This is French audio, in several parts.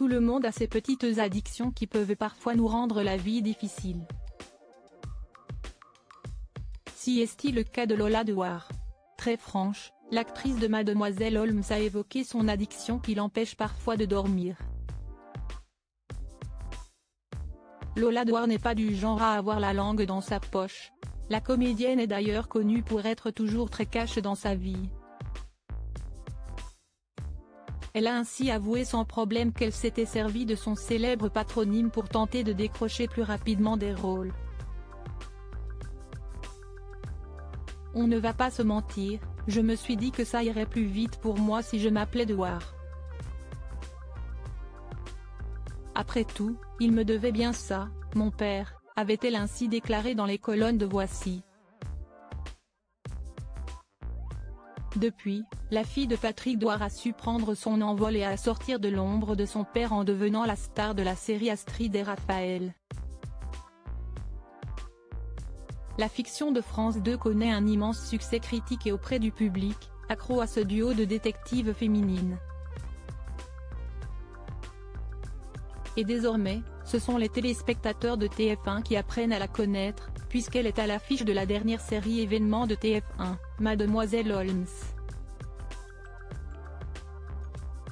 Tout le monde a ces petites addictions qui peuvent parfois nous rendre la vie difficile. Si est-il le cas de Lola Dewar. Très franche, l'actrice de Mademoiselle Holmes a évoqué son addiction qui l'empêche parfois de dormir. Lola Dewar n'est pas du genre à avoir la langue dans sa poche. La comédienne est d'ailleurs connue pour être toujours très cash dans sa vie. Elle a ainsi avoué sans problème qu'elle s'était servie de son célèbre patronyme pour tenter de décrocher plus rapidement des rôles. On ne va pas se mentir, je me suis dit que ça irait plus vite pour moi si je m'appelais Dewar. Après tout, il me devait bien ça, mon père, avait-elle ainsi déclaré dans les colonnes de Voici. Depuis, la fille de Patrick Dewar a su prendre son envol et à sortir de l'ombre de son père en devenant la star de la série Astrid et Raphaël. La fiction de France 2 connaît un immense succès critique et auprès du public, accro à ce duo de détectives féminines. Et désormais, ce sont les téléspectateurs de TF1 qui apprennent à la connaître, puisqu'elle est à l'affiche de la dernière série événement de TF1, Mademoiselle Holmes.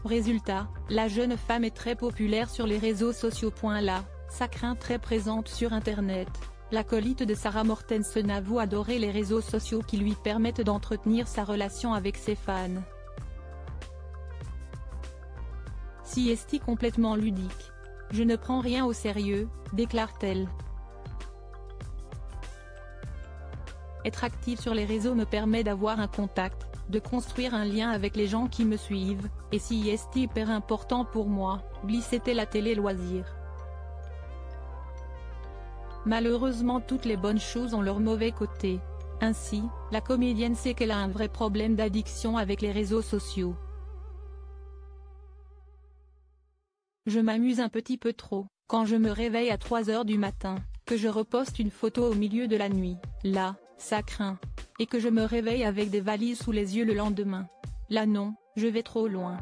Résultat, la jeune femme est très populaire sur les réseaux sociaux. Là, sa crainte très présente sur Internet. L'acolyte de Sarah Mortensen avoue adorer les réseaux sociaux qui lui permettent d'entretenir sa relation avec ses fans. Si est-il complètement ludique. Je ne prends rien au sérieux, déclare-t-elle. Être active sur les réseaux me permet d'avoir un contact, de construire un lien avec les gens qui me suivent, et si est hyper important pour moi, glissait-elle à Télé Loisirs. Malheureusement toutes les bonnes choses ont leur mauvais côté. Ainsi, la comédienne sait qu'elle a un vrai problème d'addiction avec les réseaux sociaux. Je m'amuse un petit peu trop, quand je me réveille à 3 h du matin, que je reposte une photo au milieu de la nuit, là, ça craint. Et que je me réveille avec des valises sous les yeux le lendemain. Là non, je vais trop loin.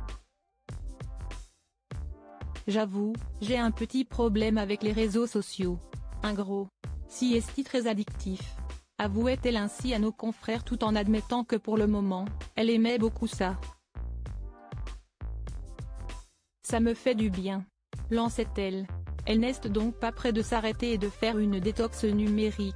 J'avoue, j'ai un petit problème avec les réseaux sociaux. Un gros. Si est-il très addictif. Avouait-elle ainsi à nos confrères tout en admettant que pour le moment, elle aimait beaucoup ça. Ça me fait du bien. Lançait-elle. Elle n'est donc pas près de s'arrêter et de faire une détox numérique.